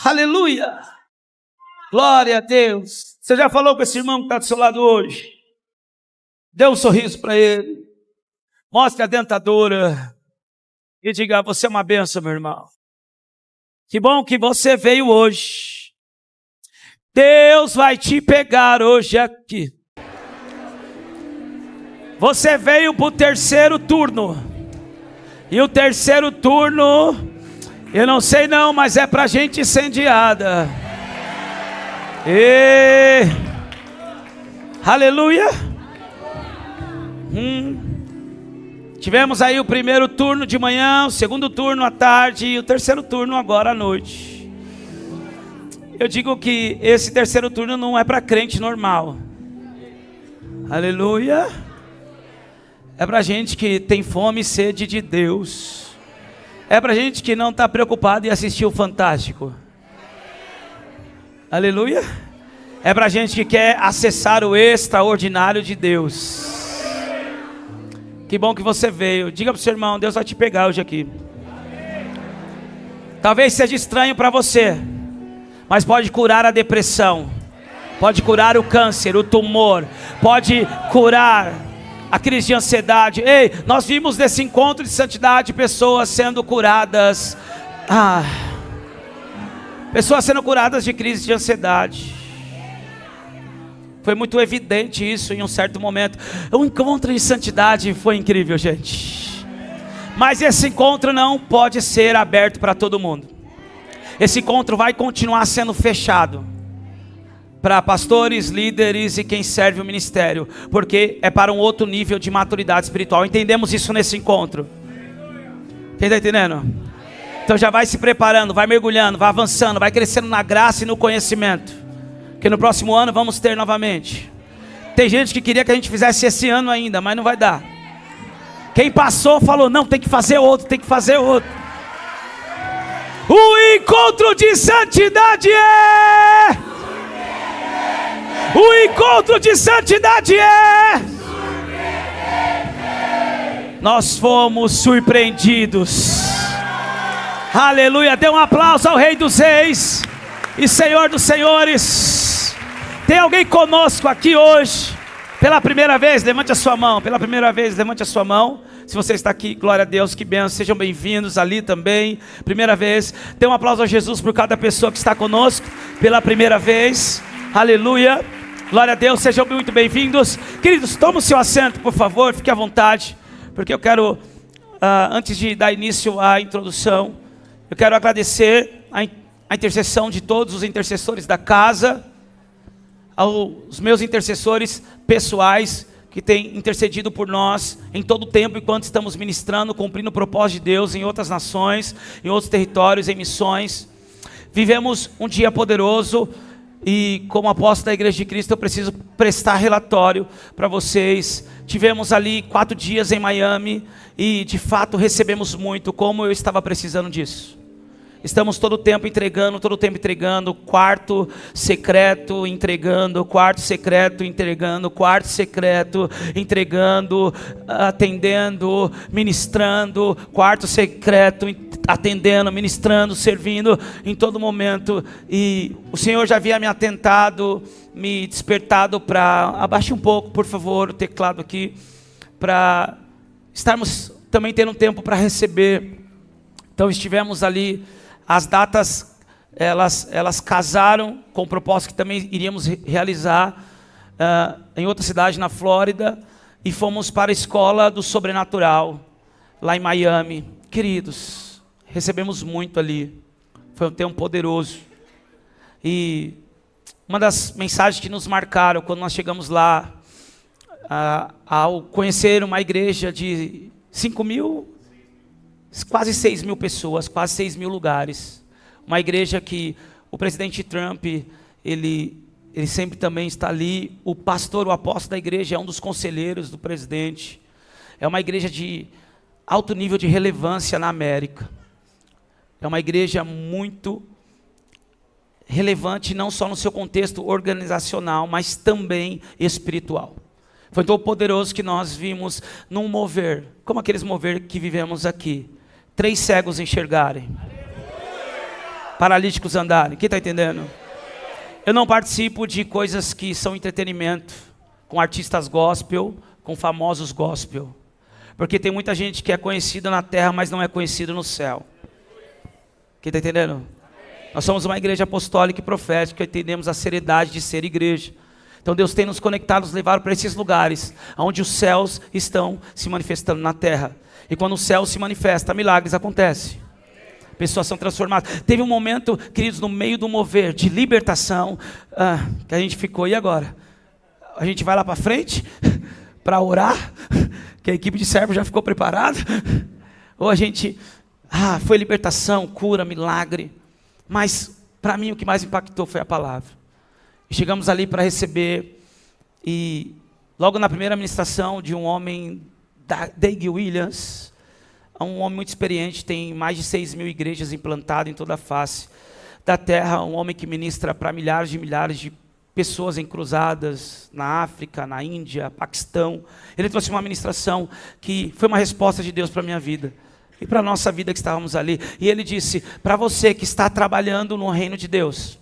Aleluia! Glória a Deus. Você já falou com esse irmão que está do seu lado hoje? Dê um sorriso para ele. Mostre a dentadura. E diga: você é uma bênção, meu irmão. Que bom que você veio hoje. Deus vai te pegar hoje aqui. Você veio para o terceiro turno. E o terceiro turno, eu não sei não, mas é para gente incendiada. Aleluia. Tivemos aí o primeiro turno de manhã, o segundo turno à tarde e o terceiro turno agora à noite. Eu digo que esse terceiro turno não é para crente normal. Aleluia. É para gente que tem fome e sede de Deus. É para gente que não está preocupado em assistir o Fantástico. Aleluia. É para gente que quer acessar o extraordinário de Deus. Que bom que você veio. Diga para o seu irmão: Deus vai te pegar hoje aqui. Talvez seja estranho para você, mas pode curar a depressão, pode curar o câncer, o tumor, pode curar a crise de ansiedade. Ei, nós vimos nesse encontro de santidade pessoas sendo curadas. Pessoas sendo curadas de crise de ansiedade. Foi muito evidente isso em um certo momento. O encontro de santidade foi incrível, gente. Mas esse encontro não pode ser aberto para todo mundo. Esse encontro vai continuar sendo fechado para pastores, líderes e quem serve o ministério, porque é para um outro nível de maturidade espiritual. Entendemos isso nesse encontro? Quem está entendendo? Então já vai se preparando, vai mergulhando, vai avançando, vai crescendo na graça e no conhecimento, que no próximo ano vamos ter novamente. Tem gente que queria que a gente fizesse esse ano ainda, mas não vai dar. Quem passou falou: não, tem que fazer outro, tem que fazer outro. O encontro de santidade é... O encontro de santidade é... Nós fomos surpreendidos. Aleluia. Dê um aplauso ao Rei dos Reis e Senhor dos Senhores. Tem alguém conosco aqui hoje pela primeira vez? Levante a sua mão. Pela primeira vez, levante a sua mão. Se você está aqui, glória a Deus, que bênção. Sejam bem-vindos ali também. Primeira vez. Dê um aplauso a Jesus por cada pessoa que está conosco pela primeira vez. Aleluia. Glória a Deus, sejam muito bem-vindos. Queridos, tome o seu assento, por favor, fique à vontade, porque eu quero, antes de dar início à introdução, eu quero agradecer a intercessão de todos os intercessores da casa, aos meus intercessores pessoais, que têm intercedido por nós em todo o tempo, enquanto estamos ministrando, cumprindo o propósito de Deus em outras nações, em outros territórios, em missões. Vivemos um dia poderoso. E como apóstolo da Igreja de Cristo, eu preciso prestar relatório para vocês. Tivemos ali 4 dias em Miami e de fato recebemos muito, como eu estava precisando disso. Estamos todo o tempo entregando, quarto secreto entregando, quarto secreto entregando, quarto secreto entregando, atendendo, ministrando, quarto secreto atendendo, ministrando, servindo em todo momento. E o Senhor já havia me atentado, me despertado para... Abaixe um pouco, por favor, o teclado aqui, para estarmos também tendo um tempo para receber. Então estivemos ali. As datas, elas casaram com o propósito que também iríamos realizar em outra cidade na Flórida, e fomos para a escola do sobrenatural, lá em Miami. Queridos, recebemos muito ali, foi um tempo poderoso. E uma das mensagens que nos marcaram quando nós chegamos lá, ao conhecer uma igreja de 5.000, quase 6.000 pessoas, quase 6.000 lugares. Uma igreja que o presidente Trump, ele sempre também está ali. O pastor, o apóstolo da igreja é um dos conselheiros do presidente. É uma igreja de alto nível de relevância na América. É uma igreja muito relevante, não só no seu contexto organizacional, mas também espiritual. Foi tão poderoso que nós vimos num mover, como aqueles mover que vivemos aqui. 3 cegos enxergarem. paralíticos andarem. Quem está entendendo? Eu não participo de coisas que são entretenimento, com artistas gospel, com famosos gospel. Porque tem muita gente que é conhecida na terra, mas não é conhecida no céu. Quem está entendendo? Nós somos uma igreja apostólica e profética e entendemos a seriedade de ser igreja. Então Deus tem nos conectado, nos levado para esses lugares, onde os céus estão se manifestando na terra. E quando o céu se manifesta, milagres acontecem. Pessoas são transformadas. Teve um momento, queridos, no meio do mover de libertação, que a gente ficou, e agora? A gente vai lá para frente para orar, que a equipe de servos já ficou preparada? Ou a gente, foi libertação, cura, milagre. Mas para mim o que mais impactou foi a palavra. E chegamos ali para receber, e logo na primeira ministração de um homem, Doug Williams, um homem muito experiente, tem mais de 6.000 igrejas implantadas em toda a face da terra, um homem que ministra para milhares de pessoas em cruzadas, na África, na Índia, Paquistão. Ele trouxe uma ministração que foi uma resposta de Deus para a minha vida. E para a nossa vida que estávamos ali. E ele disse, para você que está trabalhando no reino de Deus,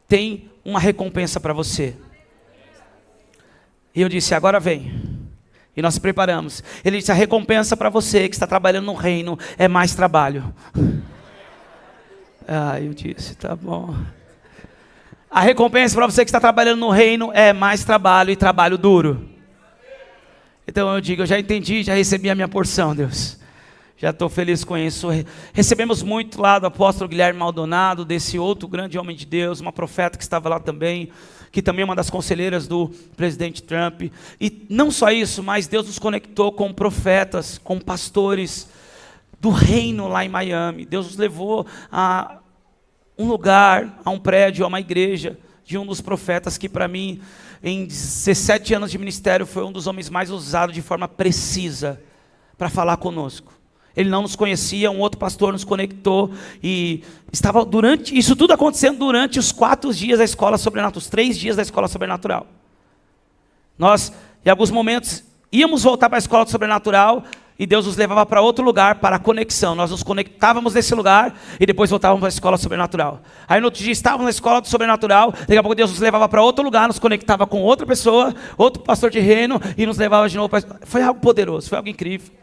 tem uma recompensa para você. E eu disse, agora vem. E nós preparamos. Ele disse, a recompensa para você que está trabalhando no reino é mais trabalho. Eu disse, tá bom. A recompensa para você que está trabalhando no reino é mais trabalho e trabalho duro. Então eu digo, eu já entendi, já recebi a minha porção, Deus. Já estou feliz com isso. Recebemos muito lá do apóstolo Guilherme Maldonado, desse outro grande homem de Deus, uma profeta que estava lá também, que também é uma das conselheiras do presidente Trump. E não só isso, mas Deus nos conectou com profetas, com pastores do reino lá em Miami. Deus nos levou a um lugar, a um prédio, a uma igreja de um dos profetas que para mim, em 17 anos de ministério, foi um dos homens mais usados de forma precisa para falar conosco. Ele não nos conhecia, um outro pastor nos conectou e estava isso tudo acontecendo durante os 4 dias da escola sobrenatural, os 3 dias da escola sobrenatural. Nós, em alguns momentos, íamos voltar para a escola sobrenatural e Deus nos levava para outro lugar, para a conexão. Nós nos conectávamos nesse lugar e depois voltávamos para a escola sobrenatural. Aí no outro dia estávamos na escola do sobrenatural, daqui a pouco Deus nos levava para outro lugar, nos conectava com outra pessoa, outro pastor de reino e nos levava de novo para... Foi algo poderoso, foi algo incrível.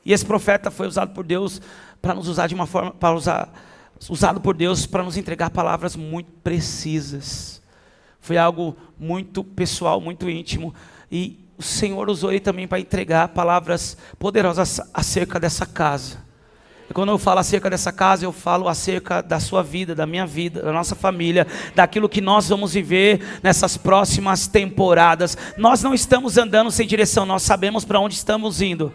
E esse profeta foi usado por Deus para nos usar de uma forma, usado por Deus para nos entregar palavras muito precisas. Foi algo muito pessoal, muito íntimo. E o Senhor usou ele também para entregar palavras poderosas acerca dessa casa. E quando eu falo acerca dessa casa, eu falo acerca da sua vida, da minha vida, da nossa família, daquilo que nós vamos viver nessas próximas temporadas. Nós não estamos andando sem direção, nós sabemos para onde estamos indo.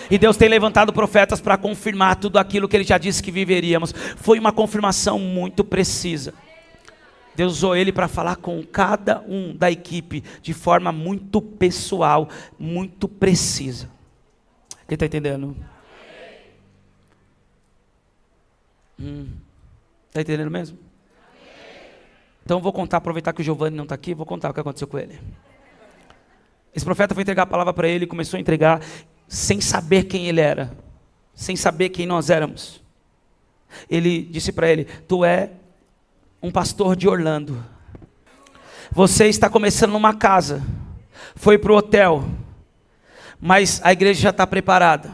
E Deus tem levantado profetas para confirmar tudo aquilo que Ele já disse que viveríamos. Foi uma confirmação muito precisa. Deus usou ele para falar com cada um da equipe de forma muito pessoal, muito precisa. Quem está entendendo? Está entendendo mesmo? Então vou contar, aproveitar que o Giovanni não está aqui, vou contar o que aconteceu com ele. Esse profeta foi entregar a palavra para ele, começou a entregar sem saber quem ele era, sem saber quem nós éramos. Ele disse para ele, tu é um pastor de Orlando, você está começando numa casa, foi para o hotel, mas a igreja já está preparada.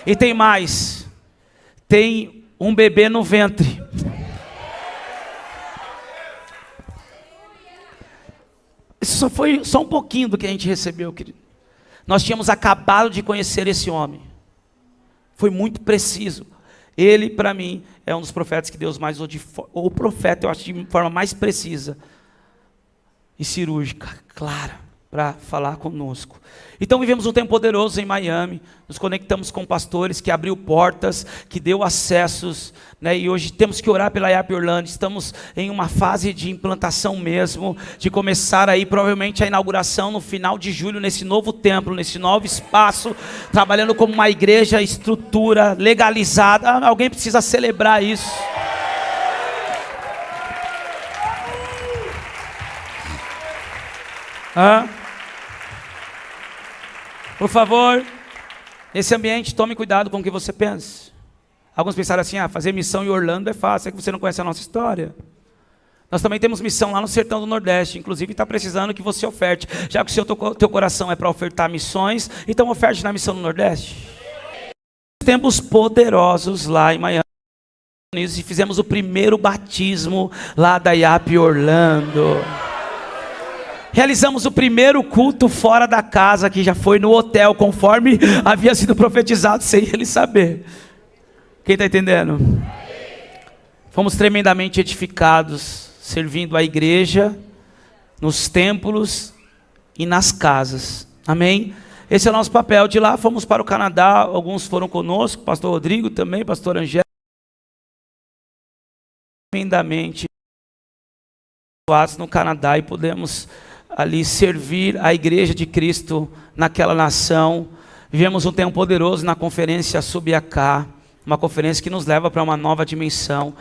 E tem mais, tem um bebê no ventre. Isso foi só um pouquinho do que a gente recebeu, querido. Nós tínhamos acabado de conhecer esse homem. Foi muito preciso. Ele, para mim, é um dos profetas que Deus mais usou, ou profeta, eu acho, de forma mais precisa e cirúrgica, clara, para falar conosco. Então vivemos um tempo poderoso em Miami, nos conectamos com pastores, que abriu portas, que deu acessos, né? E hoje temos que orar pela IAP Orlando, estamos em uma fase de implantação mesmo, de começar aí provavelmente a inauguração no final de julho, nesse novo templo, nesse novo espaço, trabalhando como uma igreja, estrutura, legalizada. Alguém precisa celebrar isso. Por favor, nesse ambiente, tome cuidado com o que você pensa. Alguns pensaram assim, fazer missão em Orlando é fácil, é que você não conhece a nossa história. Nós também temos missão lá no sertão do Nordeste, inclusive está precisando que você oferte. Já que o teu coração é para ofertar missões, então oferte na missão no Nordeste. Tempos poderosos lá em Miami e fizemos o primeiro batismo lá da IAP Orlando. Realizamos o primeiro culto fora da casa, que já foi no hotel, conforme havia sido profetizado, sem ele saber. Quem está entendendo? Fomos tremendamente edificados, servindo a igreja, nos templos e nas casas. Amém? Esse é o nosso papel. De lá fomos para o Canadá, alguns foram conosco, pastor Rodrigo também, pastor Angélica. Tremendamente no Canadá, e pudemos ali servir a igreja de Cristo naquela nação. Vivemos um tempo poderoso na conferência Subiacá, uma conferência que nos leva para uma nova dimensão.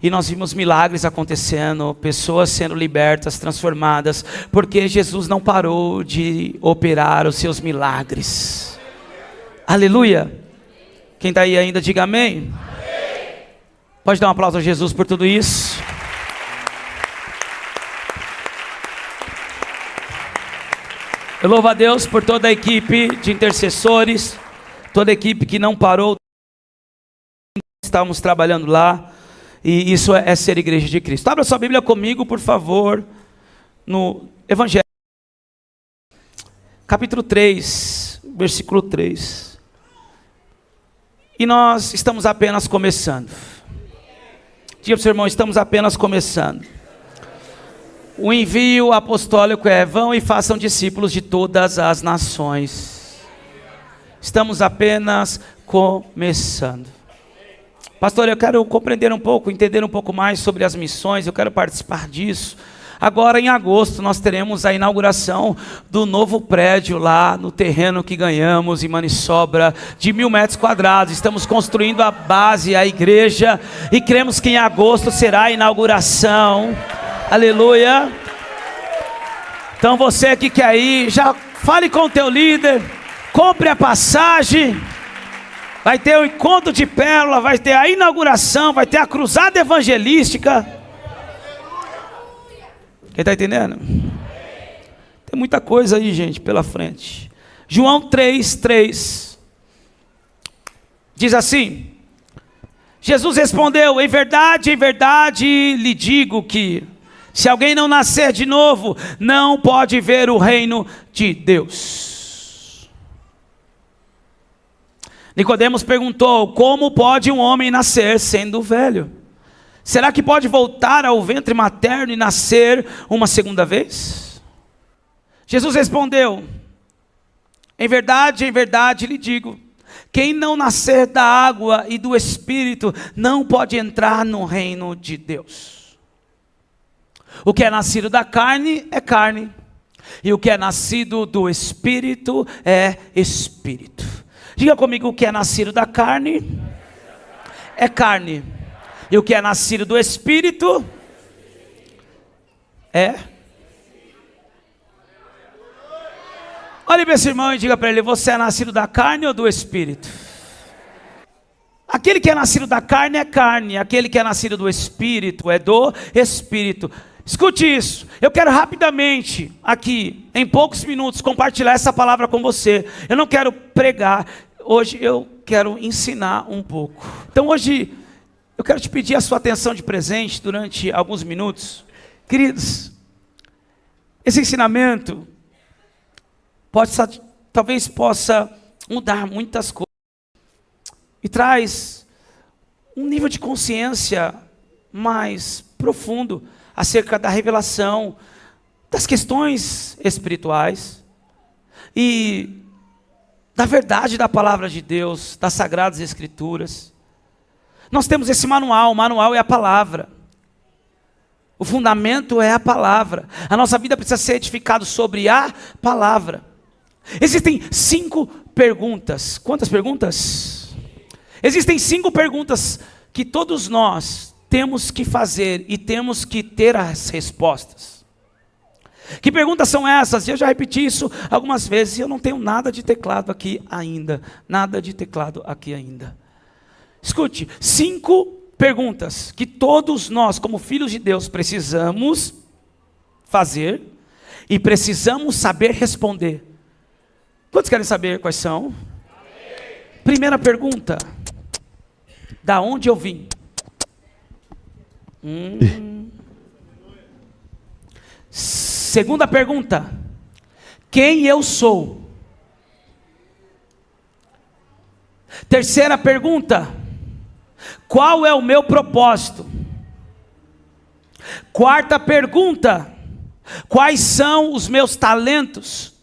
E nós vimos milagres acontecendo, pessoas sendo libertas, transformadas, porque Jesus não parou de operar os seus milagres. Aleluia! Quem está aí ainda, diga amém. Amém. Pode dar um aplauso a Jesus por tudo isso. Eu louvo a Deus por toda a equipe de intercessores, toda a equipe que não parou. Estávamos trabalhando lá. E isso é ser igreja de Cristo. Abra sua Bíblia comigo, por favor, no Evangelho, capítulo 3, versículo 3. E nós estamos apenas começando. Diga para o seu irmão, estamos apenas começando. O envio apostólico é: vão e façam discípulos de todas as nações. Estamos apenas começando. Pastor, eu quero compreender um pouco, entender um pouco mais sobre as missões, eu quero participar disso. Agora em agosto nós teremos a inauguração do novo prédio lá no terreno que ganhamos em Maniçobra, de 1.000 metros quadrados. Estamos construindo a base, a igreja, e cremos que em agosto será a inauguração. Aleluia. Então você que quer ir, já fale com o teu líder, compre a passagem. Vai ter o encontro de pérola, vai ter a inauguração, vai ter a cruzada evangelística. Quem está entendendo? Tem muita coisa aí, gente, pela frente. João 3:3 diz assim: Jesus respondeu: em verdade lhe digo que se alguém não nascer de novo, não pode ver o reino de Deus. Nicodemos perguntou: como pode um homem nascer sendo velho? Será que pode voltar ao ventre materno e nascer uma segunda vez? Jesus respondeu: em verdade lhe digo, quem não nascer da água e do Espírito não pode entrar no reino de Deus. O que é nascido da carne é carne, e o que é nascido do Espírito é Espírito. Diga comigo: o que é nascido da carne é carne, e o que é nascido do Espírito é... Olhe para esse irmão e diga para ele: você é nascido da carne ou do Espírito? Aquele que é nascido da carne é carne, aquele que é nascido do Espírito é do Espírito. Escute isso, eu quero rapidamente aqui, em poucos minutos, compartilhar essa palavra com você. Eu não quero pregar, hoje eu quero ensinar um pouco. Então hoje eu quero te pedir a sua atenção de presente durante alguns minutos. Queridos, esse ensinamento talvez possa mudar muitas coisas e traz um nível de consciência mais profundo acerca da revelação das questões espirituais e da verdade da palavra de Deus, das Sagradas Escrituras. Nós temos esse manual, o manual é a palavra. O fundamento é a palavra. A nossa vida precisa ser edificada sobre a palavra. Existem 5 perguntas. Quantas perguntas? Existem 5 perguntas que todos nós temos que fazer e temos que ter as respostas. Que perguntas são essas? Eu já repeti isso algumas vezes e eu não tenho nada de teclado aqui ainda. Nada de teclado aqui ainda. Escute, 5 perguntas que todos nós, como filhos de Deus, precisamos fazer e precisamos saber responder. Quantos querem saber quais são? Primeira pergunta: da onde eu vim? Segunda pergunta: quem eu sou? Terceira pergunta: qual é o meu propósito? Quarta pergunta: quais são os meus talentos,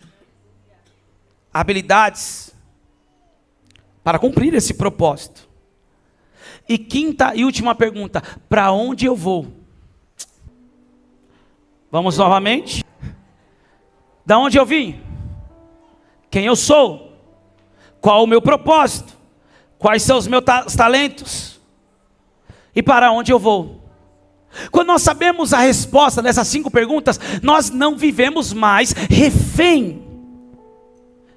habilidades para cumprir esse propósito? E quinta e última pergunta: para onde eu vou? Vamos novamente. Da onde eu vim? Quem eu sou? Qual o meu propósito? Quais são os meus talentos? E para onde eu vou? Quando nós sabemos a resposta dessas 5 perguntas, nós não vivemos mais refém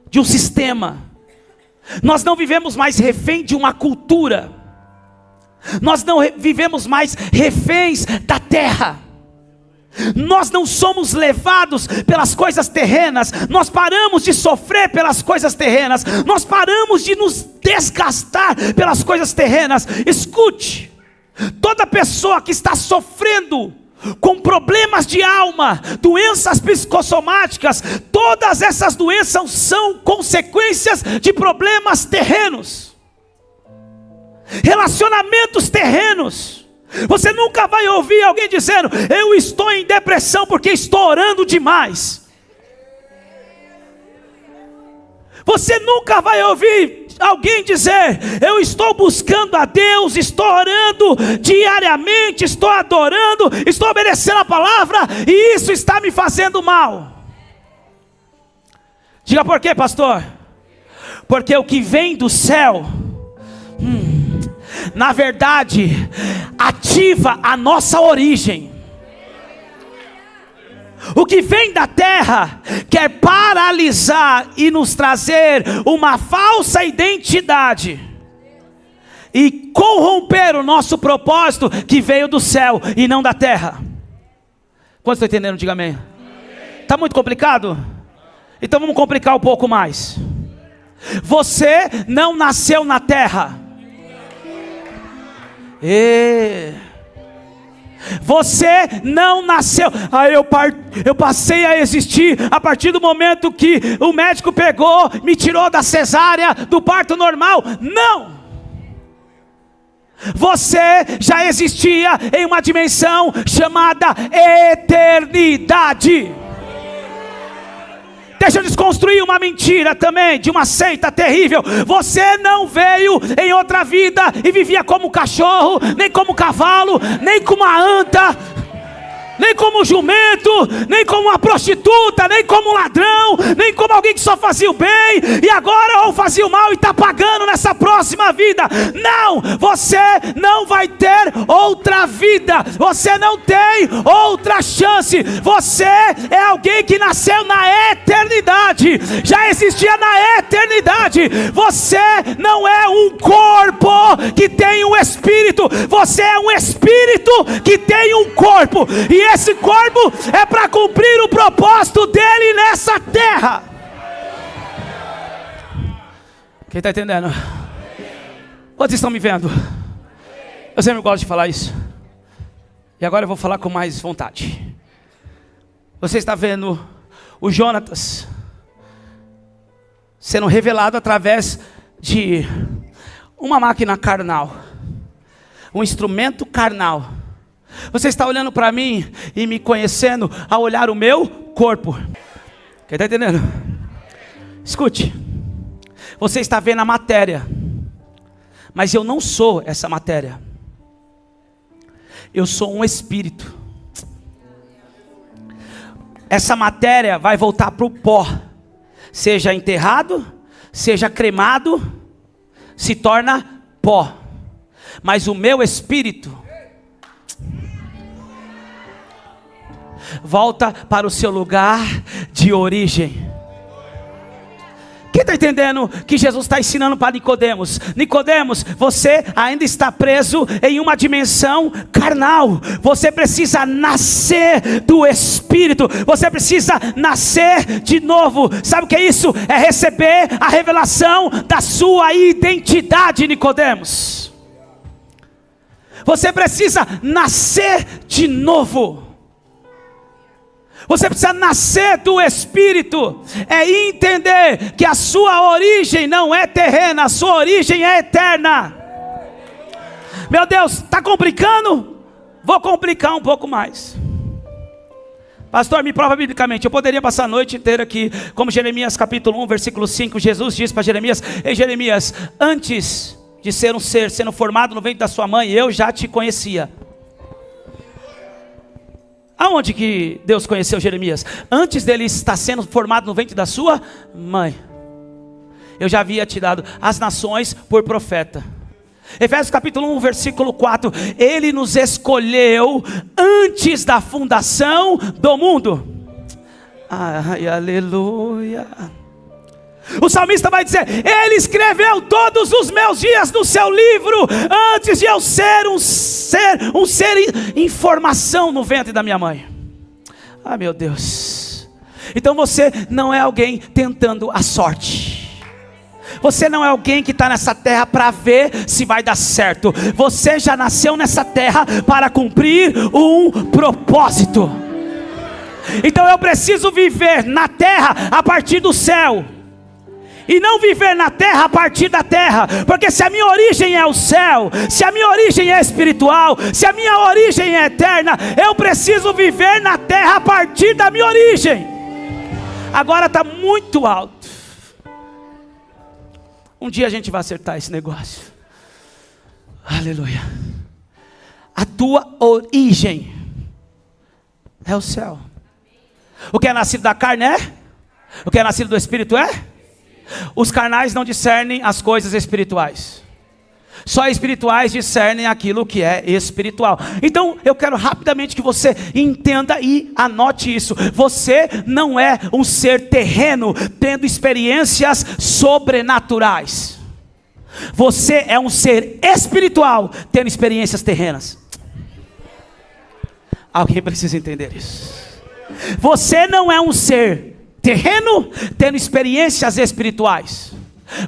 de um sistema. Nós não vivemos mais refém de uma cultura. Nós não vivemos mais reféns da terra. Nós não somos levados pelas coisas terrenas. Nós paramos de sofrer pelas coisas terrenas. Nós paramos de nos desgastar pelas coisas terrenas. Escute, toda pessoa que está sofrendo com problemas de alma, doenças psicossomáticas, todas essas doenças são consequências de problemas terrenos, relacionamentos terrenos. Você nunca vai ouvir alguém dizendo: eu estou em depressão porque estou orando demais. Você nunca vai ouvir alguém dizer: eu estou buscando a Deus, estou orando diariamente, estou adorando, estou obedecendo a palavra e isso está me fazendo mal. Diga por quê, pastor? Porque o que vem do céu, na verdade, ativa a nossa origem. O que vem da terra quer paralisar e nos trazer uma falsa identidade e corromper o nosso propósito que veio do céu e não da terra. Quantos estão entendendo? Diga amém. Está muito complicado? Então vamos complicar um pouco mais. Você não nasceu na terra. Você não nasceu. Eu passei a existir a partir do momento que o médico pegou, me tirou da cesárea, do parto normal. Não! Você já existia em uma dimensão chamada eternidade. Deixa eu desconstruir uma mentira também, de uma seita terrível. Você não veio em outra vida e vivia como cachorro, nem como cavalo, nem como uma anta, nem como jumento, nem como uma prostituta, nem como um ladrão, nem como alguém que só fazia o bem e agora ou fazia o mal e está pagando nessa próxima vida. Não, você não vai ter outra vida, você não tem outra chance. Você é alguém que nasceu na eternidade, já existia na eternidade. Você não é um corpo que tem um espírito, você é um espírito que tem um corpo, e esse corpo é para cumprir o propósito dele nessa terra. Quem está entendendo? Quantos estão me vendo? Eu sempre gosto de falar isso, e agora eu vou falar com mais vontade. Você está vendo o Jonatas sendo revelado através de uma máquina carnal, um instrumento carnal. Você está olhando para mim e me conhecendo ao olhar o meu corpo. Quem está entendendo? Escute, você está vendo a matéria, mas eu não sou essa matéria. Eu sou um espírito. Essa matéria vai voltar para o pó, seja enterrado, seja cremado, se torna pó. Mas o meu espírito volta para o seu lugar de origem. Quem está entendendo que Jesus está ensinando para Nicodemos? Nicodemos, você ainda está preso em uma dimensão carnal. Você precisa nascer do Espírito. Você precisa nascer de novo. Sabe o que é isso? É receber a revelação da sua identidade, Nicodemos. Você precisa nascer de novo. Você precisa nascer do Espírito. É entender que a sua origem não é terrena, a sua origem é eterna. Meu Deus, está complicando? Vou complicar um pouco mais. Pastor, me prova biblicamente. Eu poderia passar a noite inteira aqui, como Jeremias capítulo 1, versículo 5. Jesus diz para Jeremias: ei Jeremias, antes de ser um ser sendo formado no ventre da sua mãe, eu já te conhecia. Aonde que Deus conheceu Jeremias? Antes dele estar sendo formado no ventre da sua mãe. Eu já havia te dado as nações por profeta. Efésios capítulo 1, versículo 4. Ele nos escolheu antes da fundação do mundo. Ai, aleluia. O salmista vai dizer: ele escreveu todos os meus dias no seu livro, antes de eu ser um ser em formação no ventre da minha mãe. Ah, meu Deus. Então você não é alguém tentando a sorte. Você não é alguém que está nessa terra para ver se vai dar certo. Você já nasceu nessa terra para cumprir um propósito. Então eu preciso viver na terra a partir do céu, e não viver na terra a partir da terra. Porque se a minha origem é o céu, se a minha origem é espiritual, se a minha origem é eterna, eu preciso viver na terra a partir da minha origem. Agora está muito alto. Um dia a gente vai acertar esse negócio. Aleluia. A tua origem é o céu. O que é nascido da carne é? O que é nascido do Espírito é? Os carnais não discernem as coisas espirituais. Só espirituais discernem aquilo que é espiritual. Então eu quero rapidamente que você entenda e anote isso. Você não é um ser terreno tendo experiências sobrenaturais. Você é um ser espiritual tendo experiências terrenas. Alguém precisa entender isso. Você não é um ser terreno tendo experiências espirituais.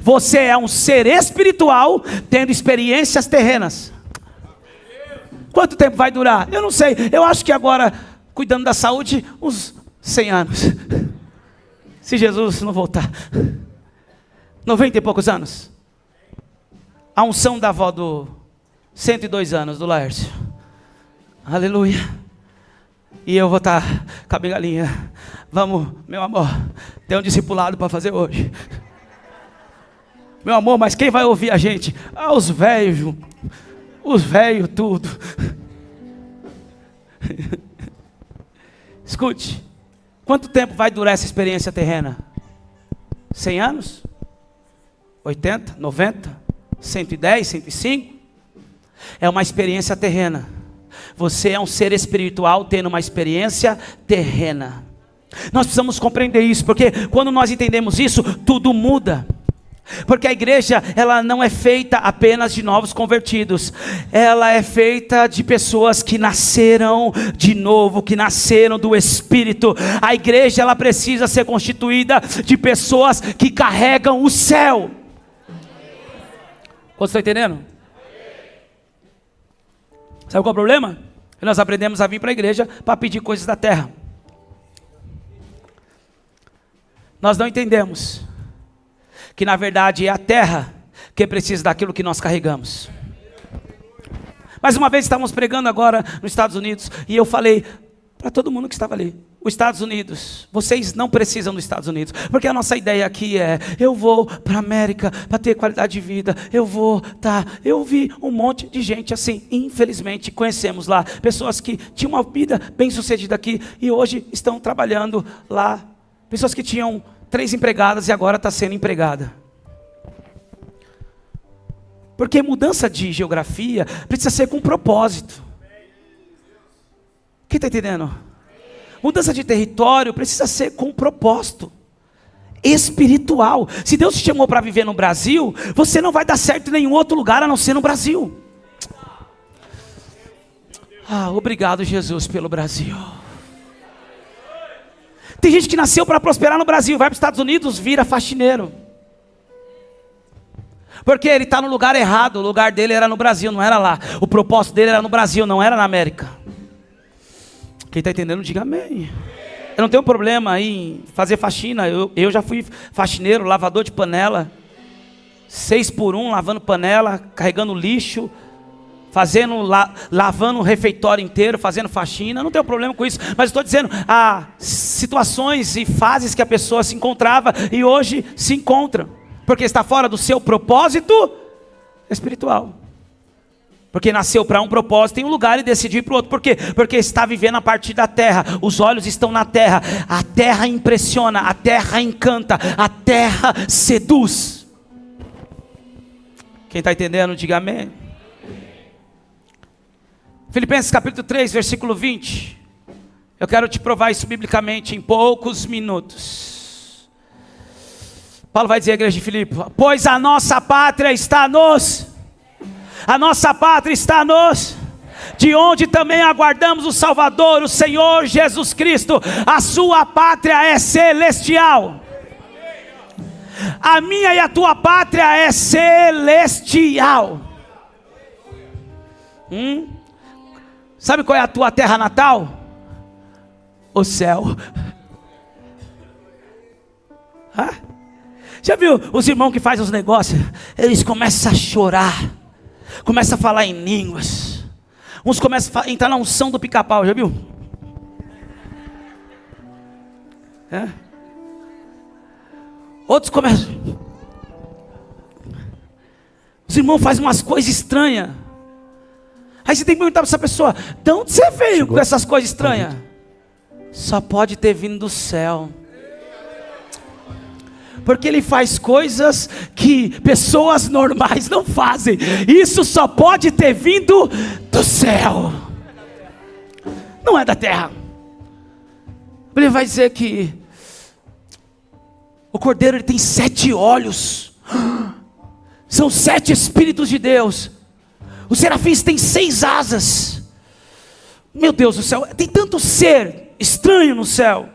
Você é um ser espiritual tendo experiências terrenas. Quanto tempo vai durar? Eu não sei. Eu acho que agora, cuidando da saúde, uns 100 anos. Se Jesus não voltar. 90 e poucos anos. A unção da avó do 102 anos, do Laércio. Aleluia. E eu vou estar com a bengalinha. Vamos, meu amor, tem um discipulado para fazer hoje. Meu amor, mas quem vai ouvir a gente? Ah, os velhos tudo. Escute, quanto tempo vai durar essa experiência terrena? 100 anos? 80? 90? 110? 105? É uma experiência terrena. Você é um ser espiritual tendo uma experiência terrena. Nós precisamos compreender isso, porque quando nós entendemos isso, tudo muda. Porque a igreja, ela não é feita apenas de novos convertidos. Ela é feita de pessoas que nasceram de novo, que nasceram do Espírito. A igreja, ela precisa ser constituída de pessoas que carregam o céu. Vocês estão entendendo? Sabe qual é o problema? Nós aprendemos a vir para a igreja para pedir coisas da terra. Nós não entendemos que na verdade é a terra que precisa daquilo que nós carregamos. Mais uma vez estávamos pregando agora nos Estados Unidos, e eu falei para todo mundo que estava ali: os Estados Unidos, vocês não precisam dos Estados Unidos, porque a nossa ideia aqui é: eu vou para a América para ter qualidade de vida, eu vi um monte de gente assim, infelizmente conhecemos lá, pessoas que tinham uma vida bem sucedida aqui, e hoje estão trabalhando lá, pessoas que tinham 3 empregadas e agora está sendo empregada. Porque mudança de geografia precisa ser com propósito. Quem está entendendo? Mudança de território precisa ser com propósito. espiritual. Se Deus te chamou para viver no Brasil, você não vai dar certo em nenhum outro lugar a não ser no Brasil. Obrigado, Jesus, pelo Brasil. Tem gente que nasceu para prosperar no Brasil, vai para os Estados Unidos, vira faxineiro. Porque ele está no lugar errado. O lugar dele era no Brasil, não era lá. O propósito dele era no Brasil, não era na América. Quem está entendendo, diga amém. Eu não tenho problema em fazer faxina. Eu já fui faxineiro, lavador de panela, 6x1, lavando panela, carregando lixo, lavando o refeitório inteiro, fazendo faxina. Não tenho problema com isso. Mas estou dizendo, há situações e fases que a pessoa se encontrava e hoje se encontra, porque está fora do seu propósito espiritual. Porque nasceu para um propósito em um lugar e decidiu ir para o outro. Por quê? Porque está vivendo a partir da terra. Os olhos estão na terra. A terra impressiona, a terra encanta, a terra seduz. Quem está entendendo, diga amém. Filipenses capítulo 3, versículo 20. Eu quero te provar isso biblicamente em poucos minutos. Paulo vai dizer à igreja de Filipe: pois a nossa pátria está nos... de onde também aguardamos o Salvador, o Senhor Jesus Cristo. A sua pátria é celestial. A minha e a tua pátria é celestial. Sabe qual é a tua terra natal? O céu. Já viu os irmãos que fazem os negócios? Eles começam a chorar, começam a falar em línguas. Uns começam a entrar na unção do pica-pau, já viu? Outros começam. Os irmãos fazem umas coisas estranhas. Aí você tem que perguntar para essa pessoa: de onde você veio com essas coisas estranhas? Só pode ter vindo do céu. Porque ele faz coisas que pessoas normais não fazem. Isso só pode ter vindo do céu. Não é da terra. Ele vai dizer que o cordeiro ele tem 7 olhos. São 7 espíritos de Deus. Os serafins têm 6 asas. Meu Deus do céu, tem tanto ser estranho no céu.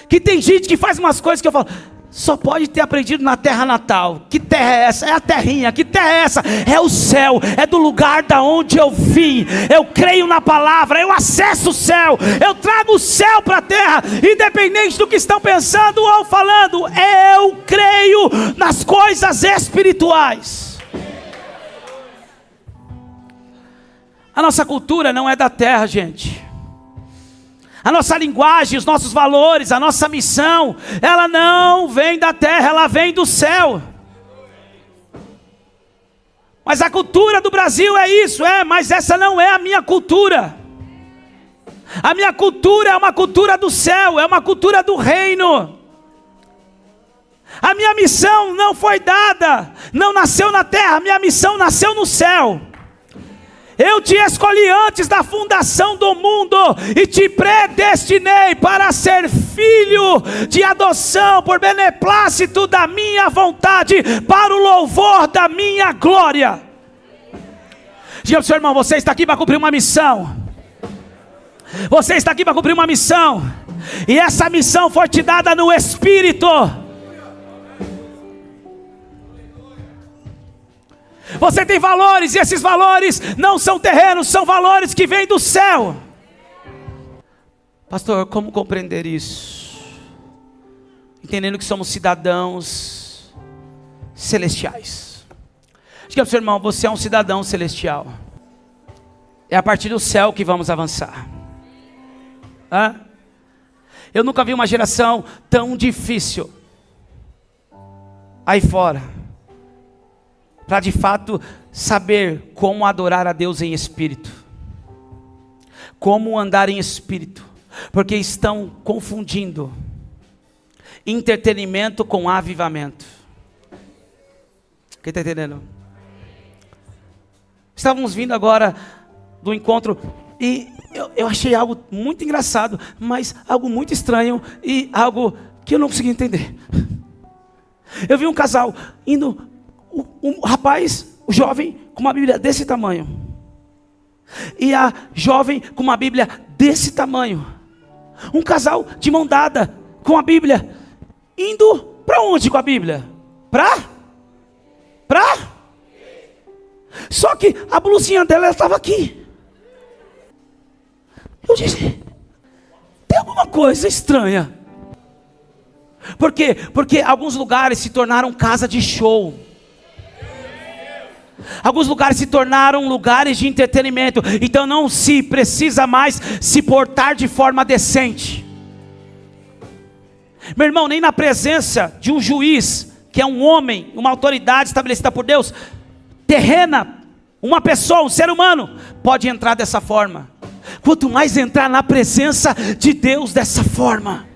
Que tem gente que faz umas coisas que eu falo: só pode ter aprendido na terra natal. Que terra é essa? É a terrinha. Que terra é essa? É o céu. É do lugar da onde eu vim. Eu creio na palavra. Eu acesso o céu. Eu trago o céu para a terra. Independente do que estão pensando ou falando, eu creio nas coisas espirituais. A nossa cultura não é da terra, gente. A nossa linguagem, os nossos valores, a nossa missão, ela não vem da terra, ela vem do céu. Mas a cultura do Brasil é isso, mas essa não é a minha cultura. A minha cultura é uma cultura do céu, é uma cultura do reino. A minha missão não foi dada, não nasceu na terra, a minha missão nasceu no céu. Eu te escolhi antes da fundação do mundo e te predestinei para ser filho de adoção por beneplácito da minha vontade, para o louvor da minha glória. Diga para o seu irmão: você está aqui para cumprir uma missão. Você está aqui para cumprir uma missão. E essa missão foi te dada no Espírito. Você tem valores, e esses valores não são terrenos, são valores que vêm do céu. Pastor, como compreender isso? Entendendo que somos cidadãos celestiais. Diga para o seu irmão: você é um cidadão celestial. É a partir do céu que vamos avançar. Eu nunca vi uma geração tão difícil aí fora, para de fato saber como adorar a Deus em espírito, como andar em espírito, porque estão confundindo entretenimento com avivamento. Quem está entendendo? Estávamos vindo agora do encontro E eu achei algo muito engraçado, mas algo muito estranho e algo que eu não consegui entender. Eu vi um casal indo, um rapaz, o jovem, com uma Bíblia desse tamanho. E a jovem com uma Bíblia desse tamanho. Um casal de mão dada com a Bíblia. Indo para onde com a Bíblia? Pra? Só que a blusinha dela estava aqui. Eu disse, tem alguma coisa estranha. Por quê? Porque alguns lugares se tornaram casa de show. Alguns lugares se tornaram lugares de entretenimento. Então não se precisa mais se portar de forma decente. Meu irmão, nem na presença de um juiz, que é um homem, uma autoridade estabelecida por Deus, terrena, uma pessoa, um ser humano, pode entrar dessa forma. Quanto mais entrar na presença de Deus dessa forma.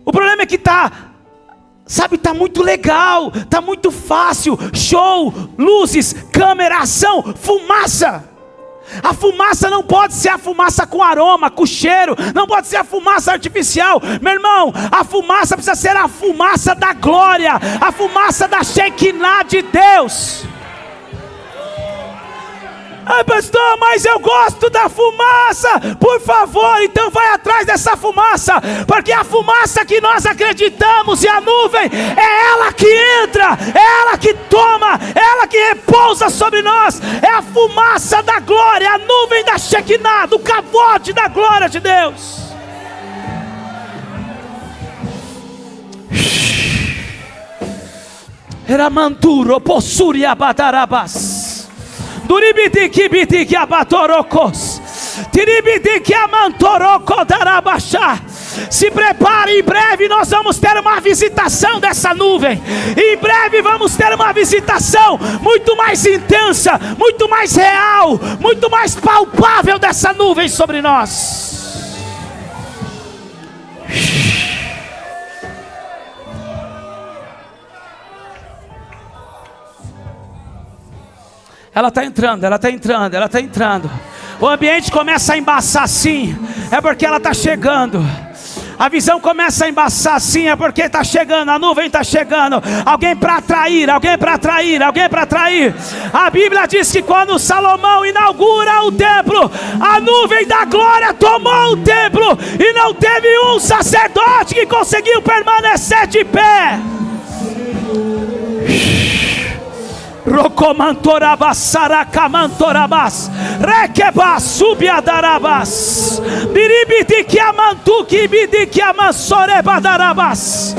O problema é que está muito legal, está muito fácil, show, luzes, câmera, ação, fumaça. A fumaça não pode ser a fumaça com aroma, com cheiro, não pode ser a fumaça artificial. Meu irmão, a fumaça precisa ser a fumaça da glória, a fumaça da Shekinah de Deus. Ah, pastor, mas eu gosto da fumaça. Por favor, então vai atrás dessa fumaça, porque a fumaça que nós acreditamos e a nuvem, é ela que entra, é ela que toma, é ela que repousa sobre nós. É a fumaça da glória, a nuvem da Shekinah, do cavote da glória de Deus. Eramanturo possuri abatarabas. Duribidiki abatorocos. Tiribidiki amantorocos darabachá. Se prepare, em breve nós vamos ter uma visitação dessa nuvem. Em breve vamos ter uma visitação muito mais intensa, muito mais real, muito mais palpável dessa nuvem sobre nós. Ela está entrando, ela está entrando, ela está entrando. O ambiente começa a embaçar assim, é porque ela está chegando. A visão começa a embaçar assim, é porque está chegando, a nuvem está chegando. Alguém para atrair, alguém para atrair, alguém para atrair. A Bíblia diz que quando Salomão inaugura o templo, a nuvem da glória tomou o templo, e não teve um sacerdote que conseguiu permanecer de pé. Rocomantorabas, Saracamantorabas, Requebas, Subiadarabas, Biribidikiamantuki, Bidikiamansorebadarabas,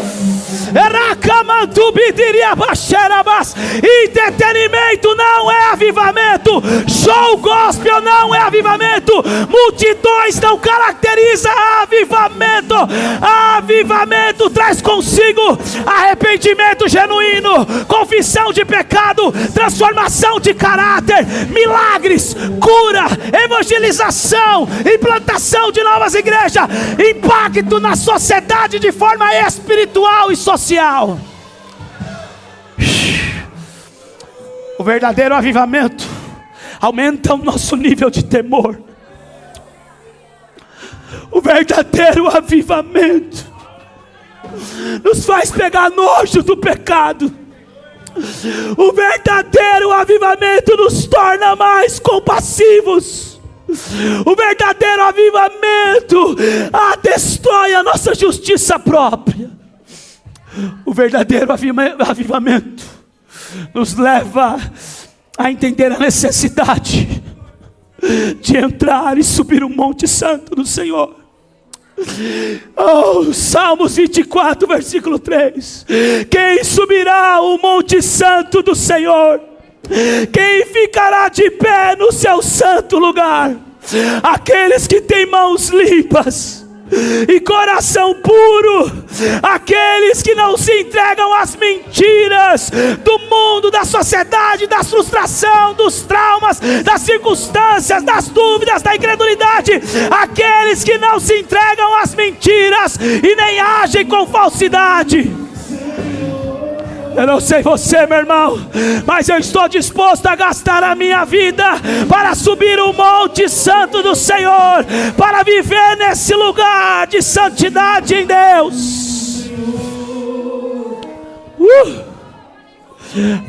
Eracamantu, Bidiriabaxerabas. Entretenimento não é avivamento, show gospel não é avivamento, multidões não caracteriza avivamento. Avivamento traz consigo arrependimento genuíno, confissão de pecado, transformação de caráter, milagres, cura, evangelização, implantação de novas igrejas, impacto na sociedade de forma espiritual e social. O verdadeiro avivamento aumenta o nosso nível de temor. O verdadeiro avivamento nos faz pegar nojo do pecado. O verdadeiro avivamento nos torna mais compassivos. O verdadeiro avivamento destrói a nossa justiça própria. O verdadeiro avivamento nos leva a entender a necessidade de entrar e subir o Monte Santo do Senhor. Salmos 24, versículo 3. Quem subirá o Monte Santo do Senhor? Quem ficará de pé no seu santo lugar? Aqueles que têm mãos limpas e coração puro, aqueles que não se entregam às mentiras do mundo, da sociedade, da frustração, dos traumas, das circunstâncias, das dúvidas, da incredulidade, aqueles que não se entregam às mentiras e nem agem com falsidade. Eu não sei você, meu irmão, mas eu estou disposto a gastar a minha vida para subir o monte santo do Senhor, para viver nesse lugar de santidade em Deus.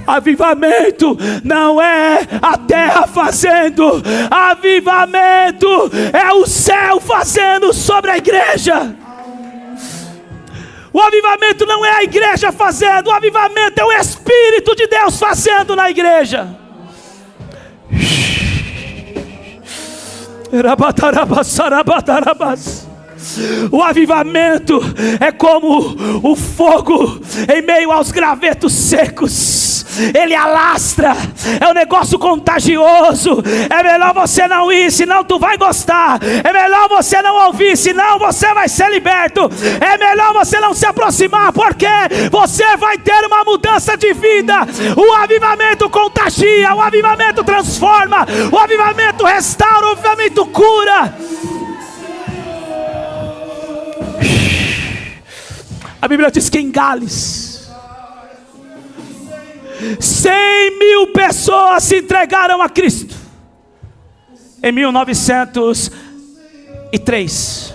Avivamento não é a terra fazendo, avivamento é o céu fazendo sobre a igreja. O avivamento não é a igreja fazendo, o avivamento é o Espírito de Deus fazendo na igreja. O avivamento é como o fogo em meio aos gravetos secos. Ele alastra, é um negócio contagioso. É melhor você não ir, senão tu vai gostar. É melhor você não ouvir, senão você vai ser liberto. É melhor você não se aproximar, porque você vai ter uma mudança de vida. O avivamento contagia, o avivamento transforma, o avivamento restaura, o avivamento cura. A Bíblia diz que em Gales 100.000 pessoas se entregaram a Cristo em 1903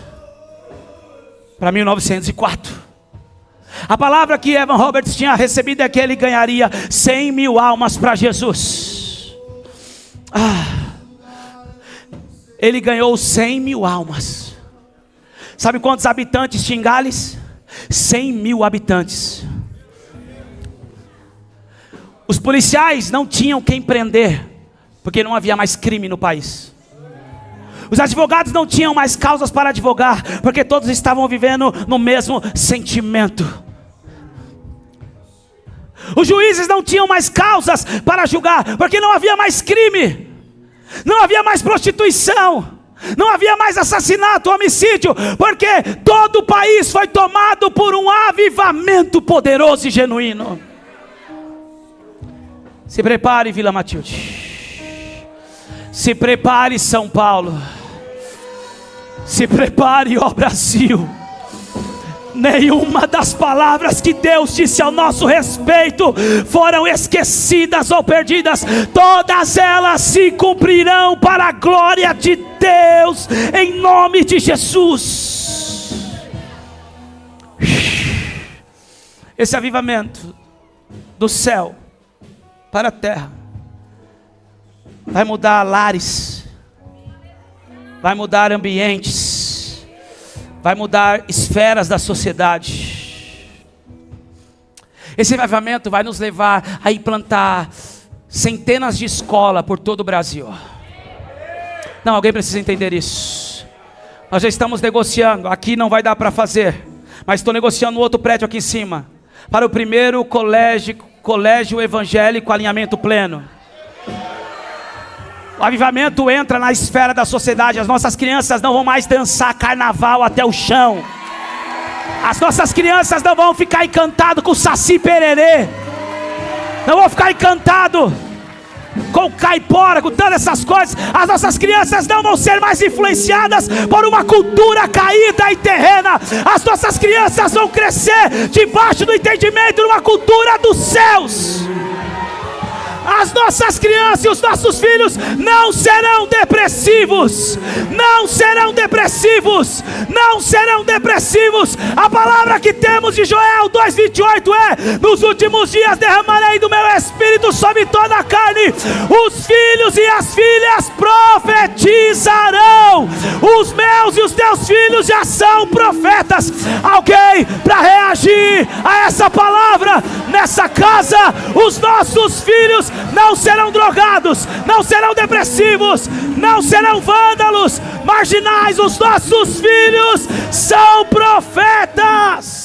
para 1904. A palavra que Evan Roberts tinha recebido é que ele ganharia 100.000 almas para Jesus. Ele ganhou 100.000 almas. Sabe quantos habitantes tinha em Gales? 100.000 habitantes. Os policiais não tinham quem prender, porque não havia mais crime no país. Os advogados não tinham mais causas para advogar, porque todos estavam vivendo no mesmo sentimento. Os juízes não tinham mais causas para julgar, porque não havia mais crime, não havia mais prostituição, não havia mais assassinato, homicídio, porque todo o país foi tomado por um avivamento poderoso e genuíno. Se prepare, Vila Matilde. Se prepare, São Paulo. Se prepare, ó Brasil. Nenhuma das palavras que Deus disse ao nosso respeito foram esquecidas ou perdidas. Todas elas se cumprirão para a glória de Deus, em nome de Jesus. Esse avivamento do céu para a terra vai mudar lares, vai mudar ambientes, vai mudar esferas da sociedade. Esse avivamento vai nos levar a implantar centenas de escolas por todo o Brasil. Não, alguém precisa entender isso. Nós já estamos negociando, aqui não vai dar para fazer, mas estou negociando no outro prédio aqui em cima, para o primeiro colégio evangélico alinhamento pleno. O avivamento entra na esfera da sociedade. As nossas crianças não vão mais dançar carnaval até o chão. As nossas crianças não vão ficar encantadas com Saci Pererê, não vão ficar encantadas com caipora, com todas essas coisas. As nossas crianças não vão ser mais influenciadas por uma cultura caída e terrena. As nossas crianças vão crescer debaixo do entendimento de uma cultura dos céus. As nossas crianças e os nossos filhos não serão depressivos. Não serão depressivos. Não serão depressivos. A palavra que temos de Joel 2:28 é: nos últimos dias derramarei do meu espírito sobre toda a carne. Os filhos e as filhas profetizarão. Os meus e os teus filhos já são profetas. Alguém para reagir a essa palavra nessa casa? Os nossos filhos não serão drogados, não serão depressivos, não serão vândalos, marginais. Os nossos filhos são profetas.